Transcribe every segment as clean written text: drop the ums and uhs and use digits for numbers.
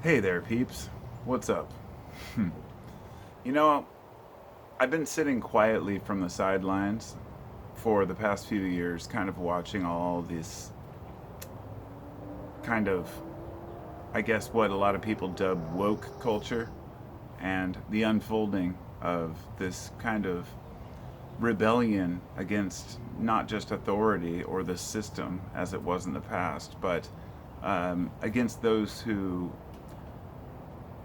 Hey there, peeps. What's up? Hmm. You know, I've been sitting quietly from the sidelines for the past few years, kind of watching all this kind of, I guess, what a lot of people dub woke culture and the unfolding of this kind of rebellion against not just authority or the system as it was in the past, but against those who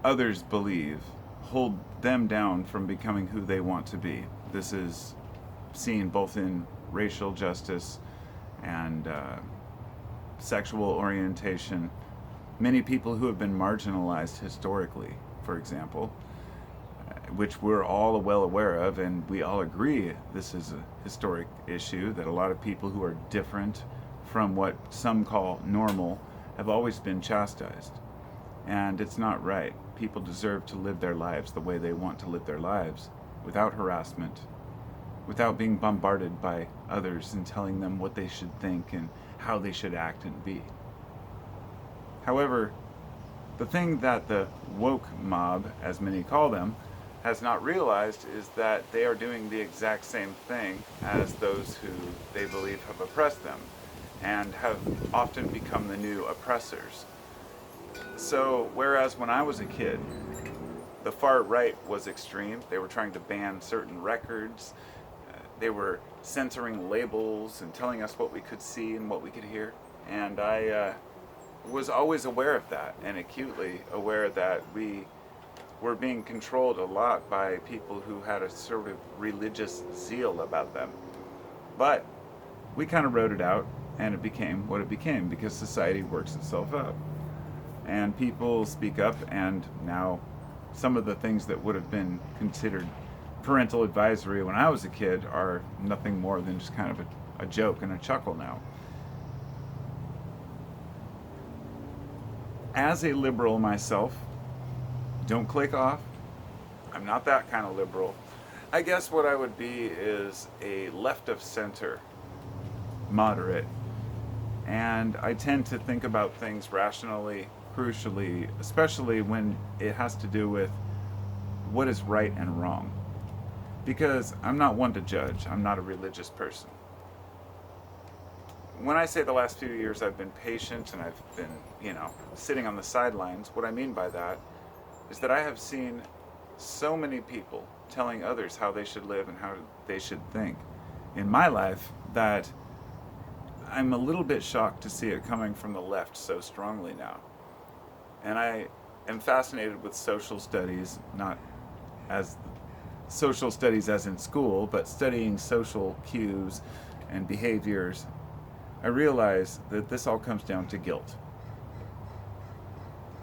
others believe hold them down from becoming who they want to be. This is seen both in racial justice and sexual orientation. Many people who have been marginalized historically, for example, which we're all well aware of, and we all agree this is a historic issue that a lot of people who are different from what some call normal have always been chastised. And it's not right. People deserve to live their lives the way they want to live their lives without harassment, without being bombarded by others and telling them what they should think and how they should act and be. However, the thing that the woke mob, as many call them, has not realized is that they are doing the exact same thing as those who they believe have oppressed them and have often become the new oppressors. So, whereas when I was a kid, the far right was extreme, they were trying to ban certain records, they were censoring labels and telling us what we could see and what we could hear. And I was always aware of that and acutely aware that we were being controlled a lot by people who had a sort of religious zeal about them. But we kind of wrote it out and it became what it became because society works itself out. And people speak up, and now some of the things that would have been considered parental advisory when I was a kid are nothing more than just kind of a joke and a chuckle now. As a liberal myself, don't click off. I'm not that kind of liberal. I guess what I would be is a left of center moderate. And I tend to think about things rationally, crucially, especially when it has to do with what is right and wrong. Because I'm not one to judge, I'm not a religious person. When I say the last few years I've been patient and I've been, sitting on the sidelines, what I mean by that is that I have seen so many people telling others how they should live and how they should think in my life that I'm a little bit shocked to see it coming from the left so strongly now. And I am fascinated with social studies, not as social studies as in school, but studying social cues and behaviors. I realize that this all comes down to guilt.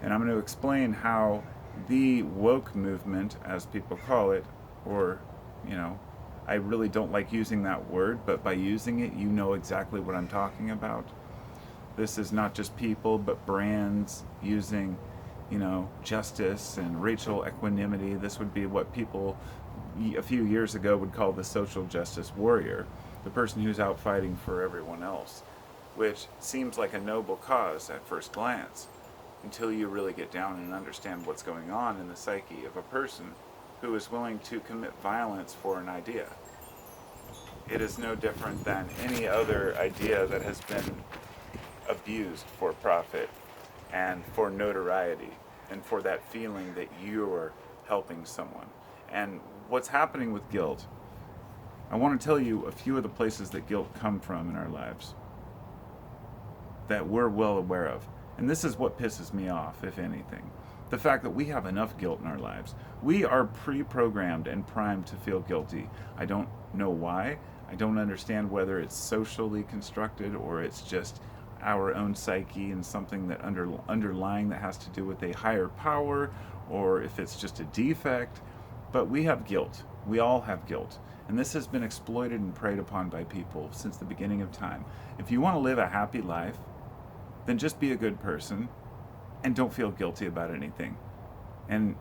And I'm going to explain how the woke movement, as people call it, or, I really don't like using that word, but by using it, you know exactly what I'm talking about. This is not just people, but brands using, justice and racial equanimity. This would be what people a few years ago would call the social justice warrior, the person who's out fighting for everyone else, which seems like a noble cause at first glance, until you really get down and understand what's going on in the psyche of a person who is willing to commit violence for an idea. It is no different than any other idea that has been abused for profit and for notoriety and for that feeling that you're helping someone. And what's happening with guilt, I want to tell you a few of the places that guilt come from in our lives that we're well aware of. And this is what pisses me off, if anything. The fact that we have enough guilt in our lives. We are pre-programmed and primed to feel guilty. I don't know why. I don't understand whether it's socially constructed or it's just our own psyche and something that underlying that has to do with a higher power, or if it's just a defect. But we have guilt. We all have guilt. And this has been exploited and preyed upon by people since the beginning of time. If you want to live a happy life, then just be a good person and don't feel guilty about anything. And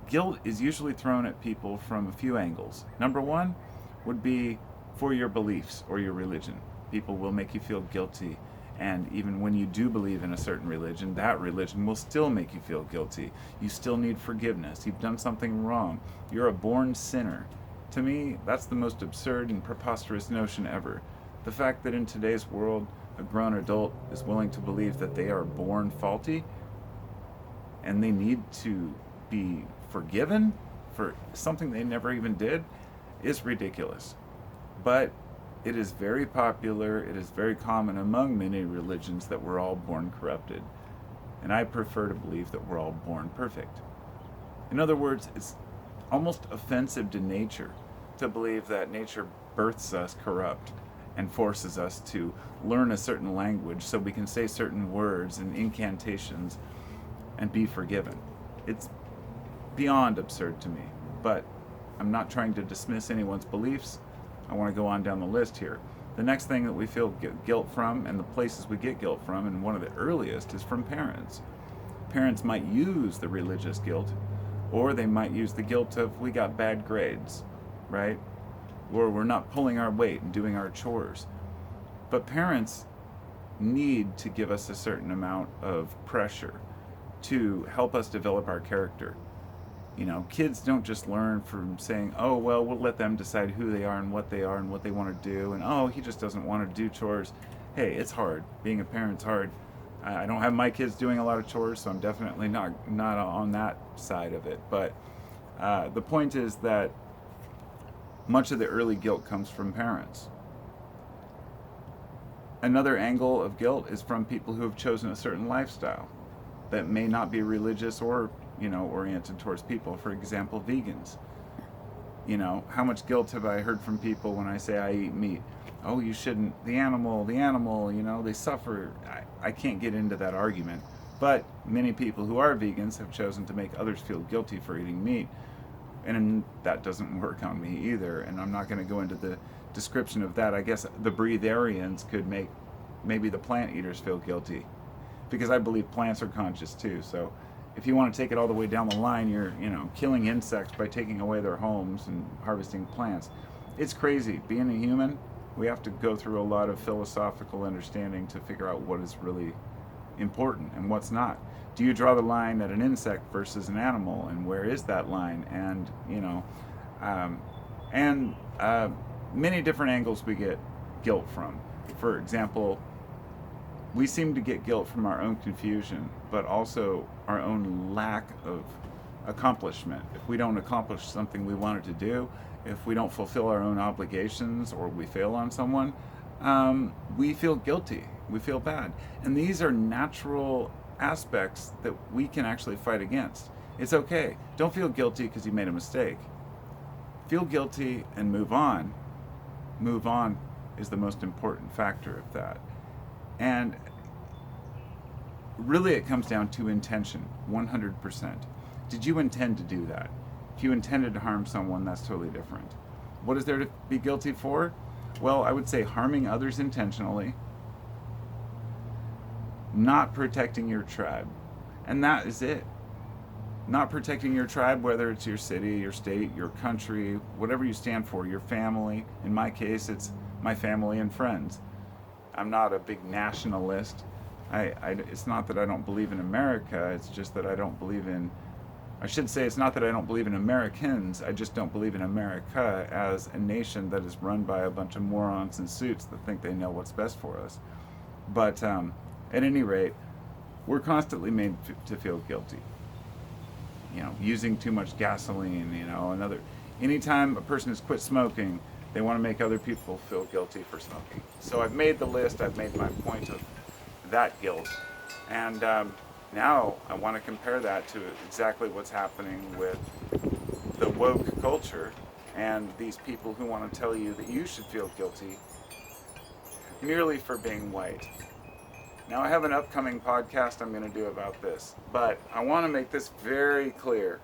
guilt is usually thrown at people from a few angles. Number one would be for your beliefs or your religion. People will make you feel guilty And even when you do believe in a certain religion, that religion will still make you feel guilty. You still need forgiveness. You've done something wrong. You're a born sinner. To me, that's the most absurd and preposterous notion ever. The fact that in today's world, a grown adult is willing to believe that they are born faulty and they need to be forgiven for something they never even did is ridiculous. But it is very popular, it is very common among many religions that we're all born corrupted. And I prefer to believe that we're all born perfect. In other words, it's almost offensive to nature to believe that nature births us corrupt and forces us to learn a certain language so we can say certain words and incantations and be forgiven. It's beyond absurd to me, but I'm not trying to dismiss anyone's beliefs. I want to go on down the list here. The next thing that we feel guilt from, and the places we get guilt from, and one of the earliest, is from parents. Parents might use the religious guilt, or they might use the guilt of we got bad grades, right? Or we're not pulling our weight and doing our chores. But parents need to give us a certain amount of pressure to help us develop our character. You know, kids don't just learn from saying, oh, well, we'll let them decide who they are and what they want to do. And, oh, he just doesn't want to do chores. Hey, it's hard. Being a parent's hard. I don't have my kids doing a lot of chores, so I'm definitely not on that side of it. But the point is that much of the early guilt comes from parents. Another angle of guilt is from people who have chosen a certain lifestyle that may not be religious or oriented towards people. For example, vegans. You know, how much guilt have I heard from people when I say I eat meat? Oh, you shouldn't. The animal, they suffer. I can't get into that argument. But many people who are vegans have chosen to make others feel guilty for eating meat. And that doesn't work on me either. And I'm not going to go into the description of that. I guess the breatharians could make maybe the plant eaters feel guilty, because I believe plants are conscious too. So if you want to take it all the way down the line, you're killing insects by taking away their homes and harvesting plants. It's crazy. Being a human, we have to go through a lot of philosophical understanding to figure out what is really important and what's not. Do you draw the line at an insect versus an animal, and where is that line? And many different angles we get guilt from. For example, we seem to get guilt from our own confusion, but also our own lack of accomplishment. If we don't accomplish something we wanted to do, if we don't fulfill our own obligations, or we fail on someone, we feel guilty. We feel bad. And these are natural aspects that we can actually fight against. It's okay. Don't feel guilty because you made a mistake. Feel guilty and move on. Move on is the most important factor of that. And really it comes down to intention, 100%. Did you intend to do that? If you intended to harm someone, that's totally different. What is there to be guilty for? Well, I would say harming others intentionally, not protecting your tribe. And that is it. Not protecting your tribe, whether it's your city, your state, your country, whatever you stand for, your family. In my case, it's my family and friends. I'm not a big nationalist. It's not that I don't believe in America, it's just that I don't believe in, I should say it's not that I don't believe in Americans, I just don't believe in America as a nation that is run by a bunch of morons in suits that think they know what's best for us. But at any rate, we're constantly made to feel guilty. Using too much gasoline, anytime a person has quit smoking, they want to make other people feel guilty for smoking. So I've made the list, I've made my point of that guilt. And now I want to compare that to exactly what's happening with the woke culture and these people who want to tell you that you should feel guilty merely for being white. Now I have an upcoming podcast I'm going to do about this, but I want to make this very clear.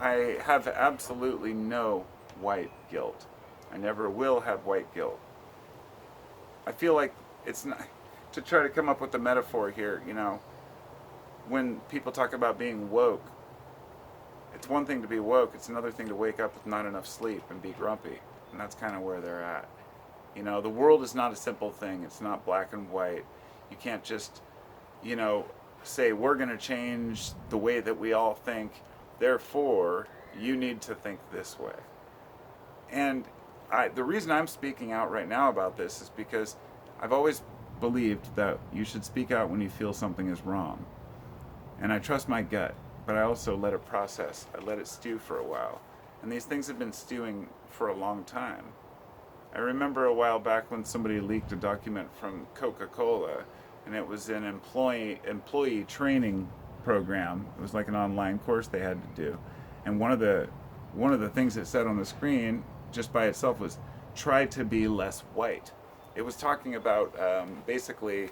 I have absolutely no white guilt. I never will have white guilt. I feel like it's not, to try to come up with a metaphor here, when people talk about being woke, it's one thing to be woke, it's another thing to wake up with not enough sleep and be grumpy. And that's kind of where they're at. The world is not a simple thing. It's not black and white. You can't just, you know, say we're going to change the way that we all think, therefore you need to think this way. And the reason I'm speaking out right now about this is because I've always believed that you should speak out when you feel something is wrong. And I trust my gut, but I also let it process. I let it stew for a while. And these things have been stewing for a long time. I remember a while back when somebody leaked a document from Coca-Cola, and it was an employee training program. It was like an online course they had to do. And one of the things it said on the screen just by itself was, try to be less white. It was talking about basically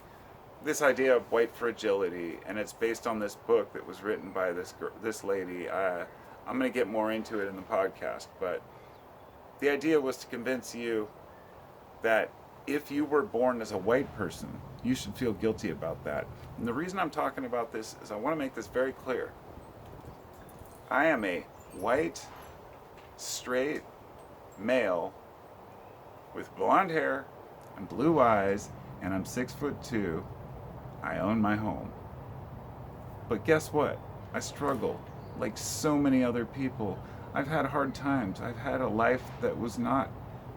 this idea of white fragility, and it's based on this book that was written by this lady. I'm going to get more into it in the podcast, but the idea was to convince you that if you were born as a white person, you should feel guilty about that. And the reason I'm talking about this is I want to make this very clear. I am a white, straight male with blonde hair and blue eyes, and I'm 6'2". I own my home. But guess what? I struggle like so many other people. I've had hard times. I've had a life that was not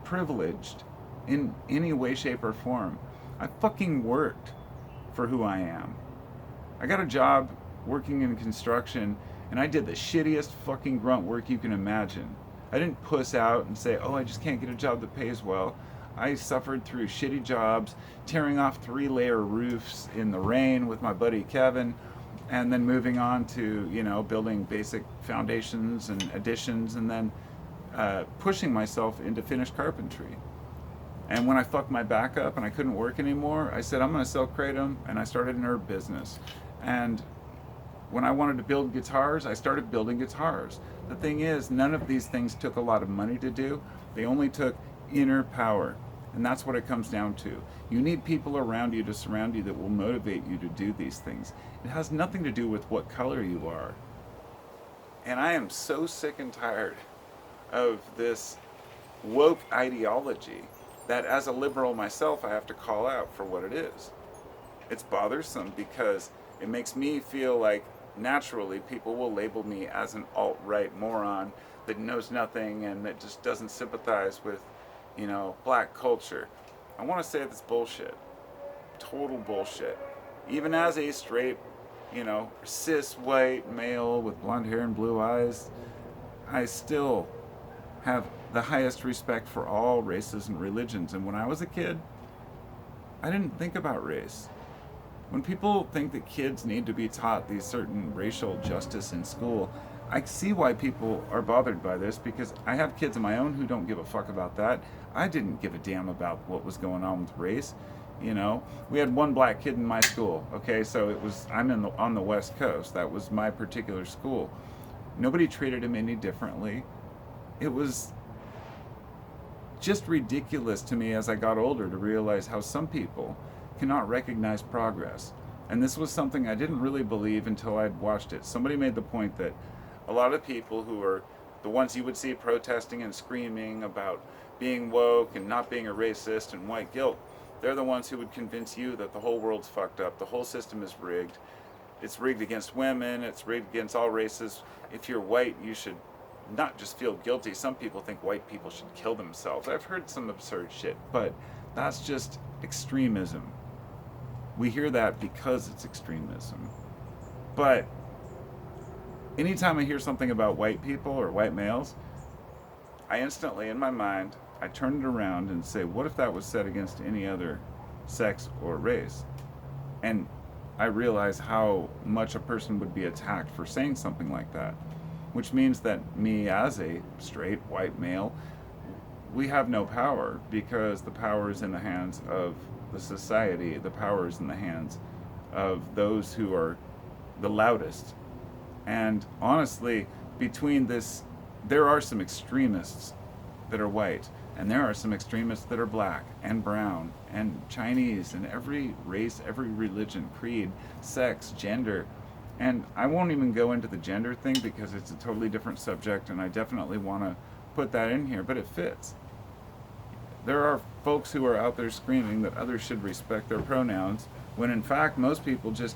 privileged in any way, shape, or form. I fucking worked for who I am. I got a job working in construction, and I did the shittiest fucking grunt work you can imagine. I didn't puss out and say, oh, I just can't get a job that pays well. I suffered through shitty jobs, tearing off 3-layer roofs in the rain with my buddy Kevin, and then moving on to, you know, building basic foundations and additions, and then pushing myself into finished carpentry. And when I fucked my back up and I couldn't work anymore, I said, I'm going to sell kratom, and I started an herb business. And when I wanted to build guitars, I started building guitars. The thing is, none of these things took a lot of money to do. They only took inner power. And that's what it comes down to. You need people around you to surround you that will motivate you to do these things. It has nothing to do with what color you are. And I am so sick and tired of this woke ideology that as a liberal myself, I have to call out for what it is. It's bothersome because it makes me feel like naturally people will label me as an alt-right moron that knows nothing and that just doesn't sympathize with, you know, black culture. I want to say that's bullshit. Total bullshit. Even as a straight, you know, cis white male with blonde hair and blue eyes, I still have the highest respect for all races and religions. And when I was a kid, I didn't think about race. When people think that kids need to be taught these certain racial justice in school, I see why people are bothered by this, because I have kids of my own who don't give a fuck about that. I didn't give a damn about what was going on with race. You know, we had one black kid in my school. Okay, so I'm on the West Coast. That was my particular school. Nobody treated him any differently. It was just ridiculous to me as I got older to realize how some people cannot recognize progress. And this was something I didn't really believe until I'd watched it. Somebody made the point that a lot of people who are the ones you would see protesting and screaming about being woke and not being a racist and white guilt, they're the ones who would convince you that the whole world's fucked up, the whole system is rigged. It's rigged against women, it's rigged against all races. If you're white, you should not just feel guilty. Some people think white people should kill themselves. I've heard some absurd shit, but that's just extremism. We hear that because it's extremism. But anytime I hear something about white people or white males, I instantly, in my mind, I turn it around and say, what if that was said against any other sex or race? And I realize how much a person would be attacked for saying something like that, which means that me as a straight white male, we have no power, because the power is in the hands of the society. The power is in the hands of those who are the loudest. And honestly, between this, there are some extremists that are white, and there are some extremists that are black and brown and Chinese and every race, every religion, creed, sex, gender. And I won't even go into the gender thing because it's a totally different subject, and I definitely want to put that in here, but it fits. There are folks who are out there screaming that others should respect their pronouns, when in fact most people just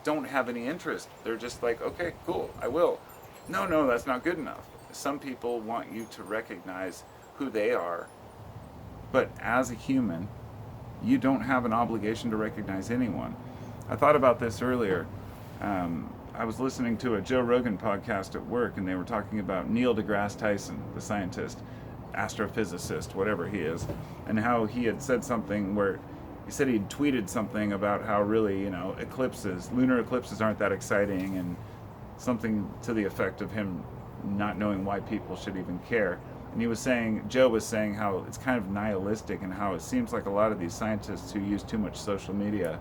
don't have any interest. They're just like, okay, cool, I will. No, no, that's not good enough. Some people want you to recognize who they are, but as a human, you don't have an obligation to recognize anyone. I thought about this earlier. I was listening to a Joe Rogan podcast at work, and they were talking about Neil deGrasse Tyson, the scientist, astrophysicist, whatever he is, and how he had said something where he said he'd tweeted something about how really, lunar eclipses aren't that exciting, and something to the effect of him not knowing why people should even care. And he was saying, Joe was saying how it's kind of nihilistic, and how it seems like a lot of these scientists who use too much social media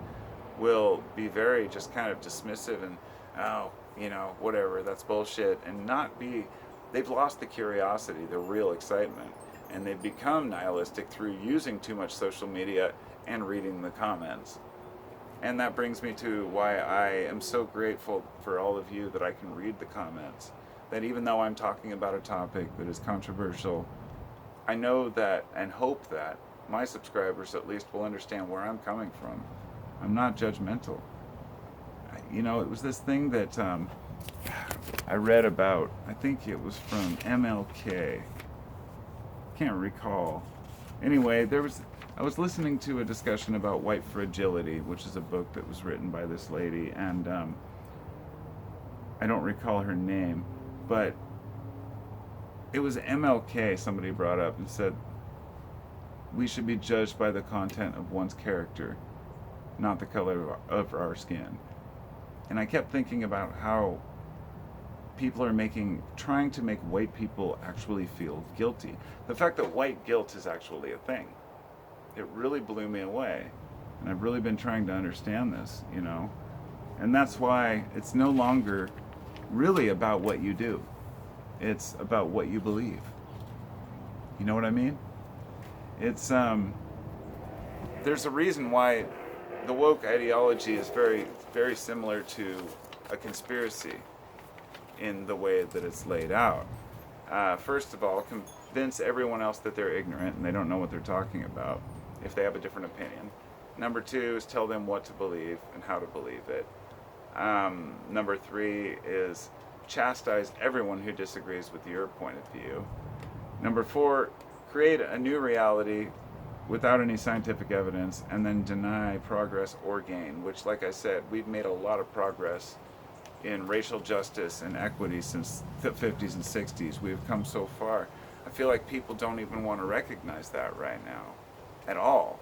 will be very just kind of dismissive and, oh, whatever, that's bullshit, and not be, they've lost the curiosity, the real excitement, and they've become nihilistic through using too much social media and reading the comments. And that brings me to why I am so grateful for all of you that I can read the comments. That even though I'm talking about a topic that is controversial, I know that and hope that my subscribers at least will understand where I'm coming from. I'm not judgmental. It was this thing that I read about, I think it was from MLK. Can't recall. Anyway, I was listening to a discussion about white fragility, which is a book that was written by this lady, and I don't recall her name, but it was MLK somebody brought up and said, we should be judged by the content of one's character, not the color of our skin. And I kept thinking about how people are trying to make white people actually feel guilty. The fact that white guilt is actually a thing. It really blew me away. And I've really been trying to understand this, And that's why it's no longer really about what you do. It's about what you believe. You know what I mean? It's, there's a reason why the woke ideology is very, very similar to a conspiracy in the way that it's laid out. First of all, convince everyone else that they're ignorant and they don't know what they're talking about if they have a different opinion. Number two is tell them what to believe and how to believe it. Number three is chastise everyone who disagrees with your point of view. Number four, create a new reality without any scientific evidence, and then deny progress or gain, which, like I said, we've made a lot of progress in racial justice and equity since the 50s and 60s. We've come so far. I feel like people don't even want to recognize that right now at all.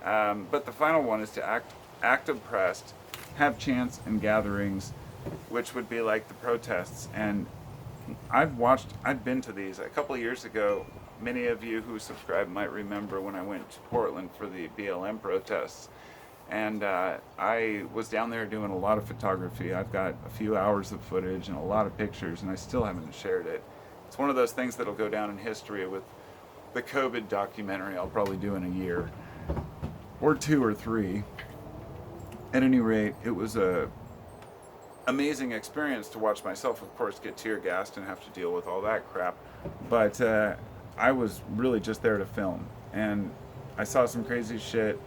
But the final one is to act oppressed, have chants and gatherings, which would be like the protests. And I've been to these. A couple of years ago, many of you who subscribe might remember when I went to Portland for the BLM protests. And I was down there doing a lot of photography. I've got a few hours of footage and a lot of pictures, and I still haven't shared it. It's one of those things that'll go down in history with the COVID documentary I'll probably do in a year, or 2 or 3. At any rate, it was a amazing experience to watch myself, of course, get tear gassed and have to deal with all that crap. But I was really just there to film, and I saw some crazy shit.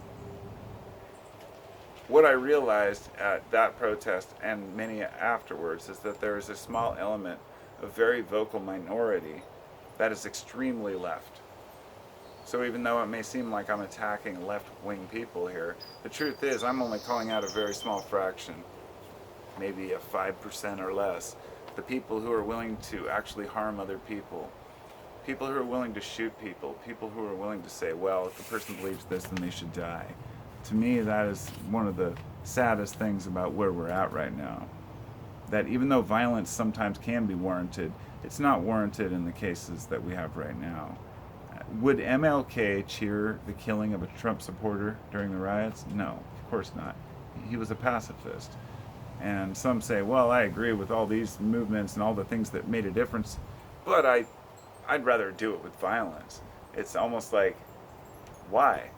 What I realized at that protest and many afterwards is that there is a small element of very vocal minority that is extremely left. So even though it may seem like I'm attacking left-wing people here, the truth is I'm only calling out a very small fraction, maybe a 5% or less, the people who are willing to actually harm other people. People who are willing to shoot people. People who are willing to say, well, if the person believes this, then they should die. To me, that is one of the saddest things about where we're at right now. That even though violence sometimes can be warranted, it's not warranted in the cases that we have right now. Would MLK cheer the killing of a Trump supporter during the riots? No, of course not. He was a pacifist. And some say, well, I agree with all these movements and all the things that made a difference, but I'd rather do it with violence. It's almost like, why?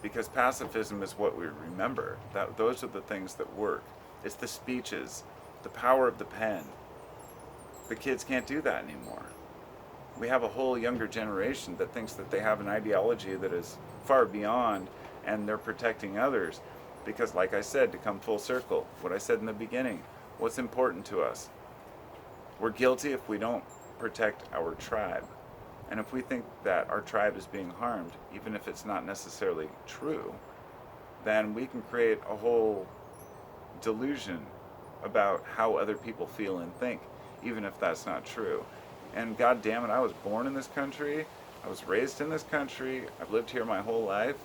Because pacifism is what we remember. Those are the things that work. It's the speeches, the power of the pen. The kids can't do that anymore. We have a whole younger generation that thinks that they have an ideology that is far beyond, and they're protecting others. Because, like I said, to come full circle, what I said in the beginning, what's important to us? We're guilty if we don't protect our tribe. And if we think that our tribe is being harmed, even if it's not necessarily true, then we can create a whole delusion about how other people feel and think, even if that's not true. And god damn it, I was born in this country, I was raised in this country, I've lived here my whole life.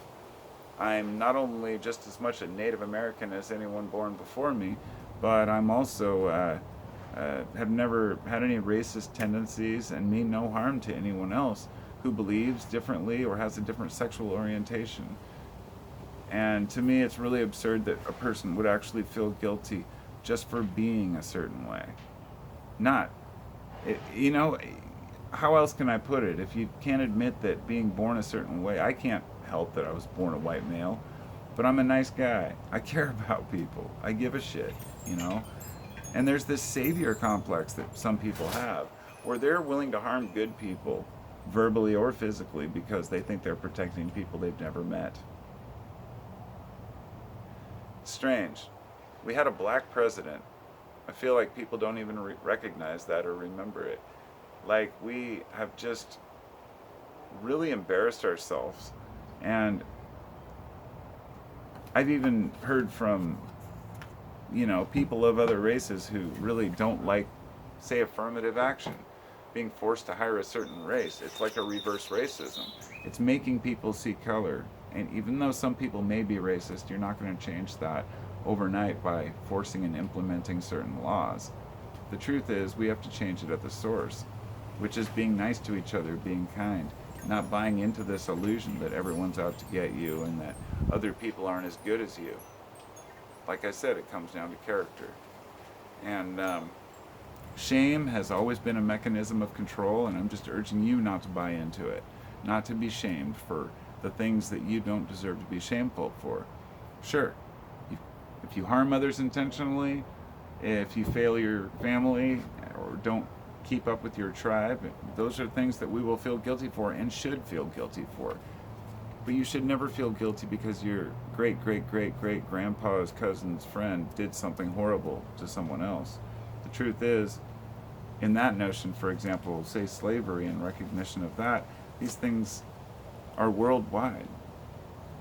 I'm not only just as much a Native American as anyone born before me, but I'm also have never had any racist tendencies and mean no harm to anyone else who believes differently or has a different sexual orientation. And to me, it's really absurd that a person would actually feel guilty just for being a certain way. Not, you know, how else can I put it? If you can't admit that being born a certain way, I can't help that I was born a white male, but I'm a nice guy. I care about people. I give a shit, you know? And there's this savior complex that some people have where they're willing to harm good people, verbally or physically, because they think they're protecting people they've never met. Strange. We had a black president. I feel like people don't even recognize that or remember it. Like, we have just really embarrassed ourselves. And I've even heard from, you know, people of other races who really don't like, say, affirmative action, being forced to hire a certain race. It's like a reverse racism. It's making people see color. And even though some people may be racist, you're not going to change that overnight by forcing and implementing certain laws. The truth is, we have to change it at the source, which is being nice to each other, being kind, not buying into this illusion that everyone's out to get you and that other people aren't as good as you. Like I said, it comes down to character. And shame has always been a mechanism of control, and I'm just urging you not to buy into it, not to be shamed for the things that you don't deserve to be shameful for. Sure, if you harm others intentionally, if you fail your family or don't keep up with your tribe, those are things that we will feel guilty for and should feel guilty for. But you should never feel guilty because your great great great great grandpa's cousin's friend did something horrible to someone else. The truth is, in that notion, for example, say slavery and recognition of that, these things are worldwide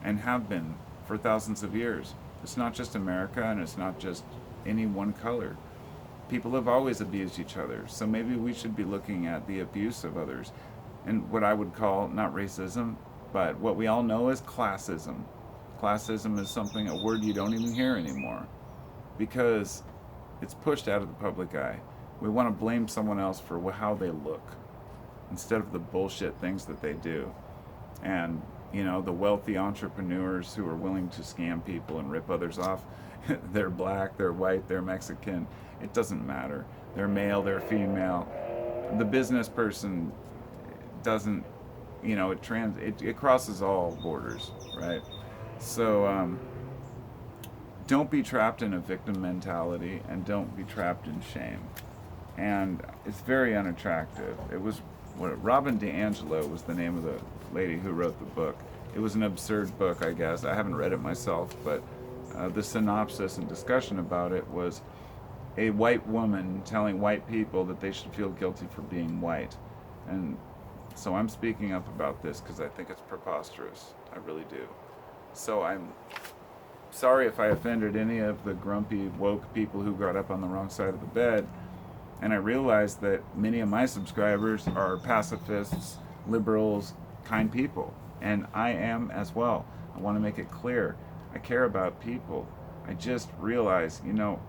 and have been for thousands of years. It's not just America, and it's not just any one color. People have always abused each other, so maybe we should be looking at the abuse of others and what I would call not racism, but what we all know as classism. Classism is something, a word you don't even hear anymore, because it's pushed out of the public eye. We want to blame someone else for how they look instead of the bullshit things that they do. And, you know, the wealthy entrepreneurs who are willing to scam people and rip others off, they're black, they're white, they're Mexican, it doesn't matter. They're male, they're female. The business person doesn't, you know, it crosses all borders, right? So don't be trapped in a victim mentality, and don't be trapped in shame. And it's very unattractive. It was Robin DiAngelo was the name of the lady who wrote the book. It was an absurd book, I guess. I haven't read it myself, but the synopsis and discussion about it was a white woman telling white people that they should feel guilty for being white. And so I'm speaking up about this because I think it's preposterous. I really do. So I'm sorry if I offended any of the grumpy, woke people who got up on the wrong side of the bed. And I realize that many of my subscribers are pacifists, liberals, kind people. And I am as well. I want to make it clear. I care about people. I just realized, you know,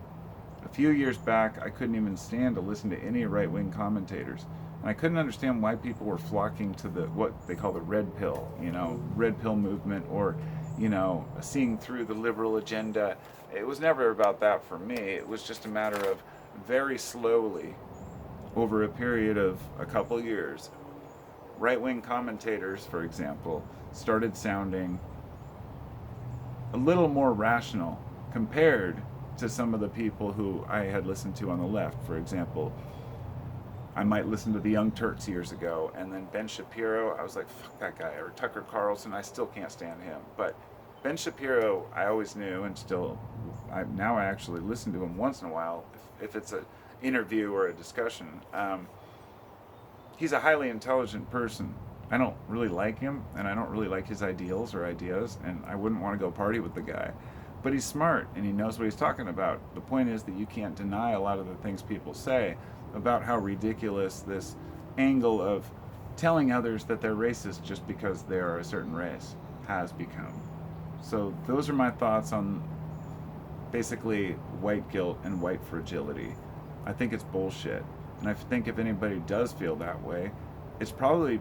a few years back, I couldn't even stand to listen to any right-wing commentators. And I couldn't understand why people were flocking to the, what they call the red pill, you know, red pill movement, or, you know, seeing through the liberal agenda. It was never about that for me. It was just a matter of very slowly, over a period of a couple years, right-wing commentators, for example, started sounding a little more rational compared to some of the people who I had listened to on the left. For example, I might listen to the Young Turks years ago, and then Ben Shapiro, I was like, fuck that guy, or Tucker Carlson, I still can't stand him. But Ben Shapiro, I always knew, and still, now I actually listen to him once in a while, if it's an interview or a discussion. He's a highly intelligent person. I don't really like him, and I don't really like his ideals or ideas, and I wouldn't want to go party with the guy. But he's smart, and he knows what he's talking about. The point is that you can't deny a lot of the things people say about how ridiculous this angle of telling others that they're racist just because they are a certain race has become. So those are my thoughts on basically white guilt and white fragility. I think it's bullshit. And I think if anybody does feel that way, it's probably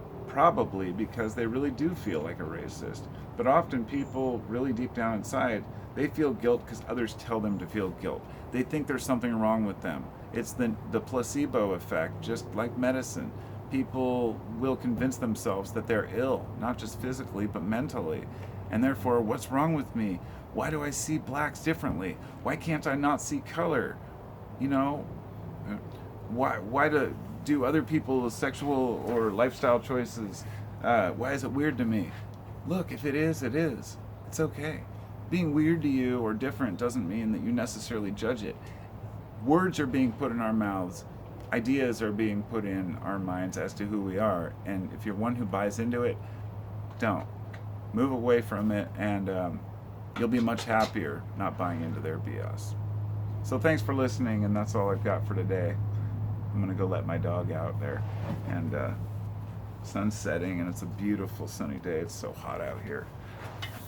because they really do feel like a racist. But often people really deep down inside, they feel guilt because others tell them to feel guilt. They think there's something wrong with them. It's the placebo effect, just like medicine. People will convince themselves that they're ill, not just physically, but mentally. And therefore, what's wrong with me? Why do I see blacks differently? Why can't I not see color? You know, why do other people's sexual or lifestyle choices, why is it weird to me? Look, if it is, it is. It's okay. Being weird to you or different doesn't mean that you necessarily judge it. Words are being put in our mouths. Ideas are being put in our minds as to who we are. And if you're one who buys into it, don't. Move away from it, and you'll be much happier not buying into their BS. So thanks for listening, and that's all I've got for today. I'm going to go let my dog out there. And sun's setting, and it's a beautiful sunny day. It's so hot out here.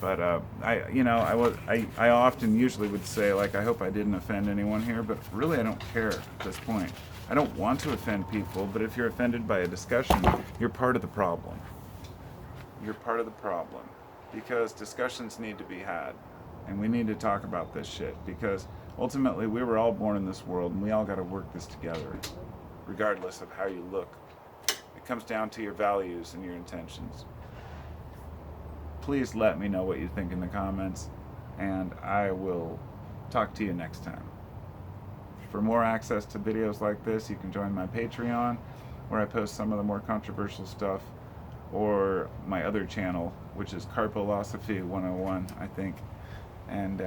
But I often usually would say, like, I hope I didn't offend anyone here, but really I don't care at this point. I don't want to offend people, but if you're offended by a discussion, you're part of the problem. You're part of the problem. Because discussions need to be had. And we need to talk about this shit. Because ultimately we were all born in this world, and we all got to work this together. Regardless of how you look. It comes down to your values and your intentions. Please let me know what you think in the comments, and I will talk to you next time. For more access to videos like this, you can join my Patreon, where I post some of the more controversial stuff, or my other channel, which is Carpolosophy 101, I think. And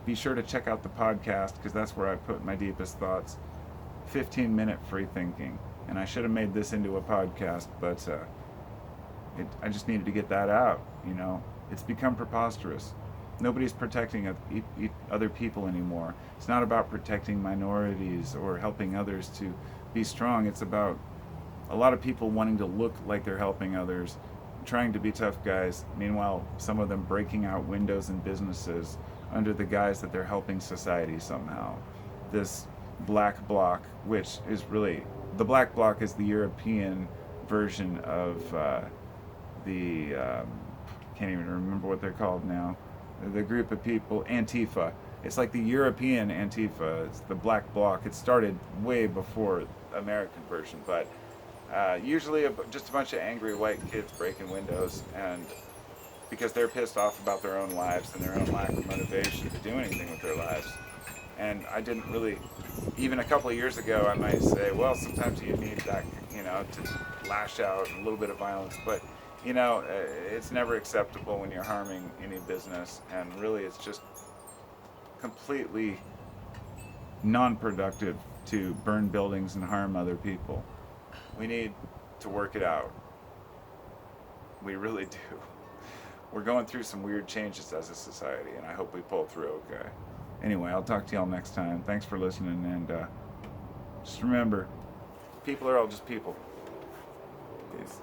be sure to check out the podcast, because that's where I put my deepest thoughts. 15-minute free thinking. And I should have made this into a podcast, but I just needed to get that out, you know. It's become preposterous. Nobody's protecting other people anymore. It's not about protecting minorities or helping others to be strong. It's about a lot of people wanting to look like they're helping others, trying to be tough guys. Meanwhile, some of them breaking out windows in businesses under the guise that they're helping society somehow. This black bloc, which is really, the black bloc is the European version of can't even remember what they're called now. The group of people, Antifa. It's like the European Antifa. It's the black bloc. It started way before the American version, but usually just a bunch of angry white kids breaking windows, and because they're pissed off about their own lives and their own lack of motivation to do anything with their lives. And I didn't really, even a couple of years ago, I might say, well, sometimes you need that, you know, to lash out, a little bit of violence, but you know, it's never acceptable when you're harming any business, and really it's just completely non-productive to burn buildings and harm other people. We need to work it out. We really do. We're going through some weird changes as a society, and I hope we pull through okay. Anyway, I'll talk to y'all next time. Thanks for listening, and just remember, people are all just people. Peace.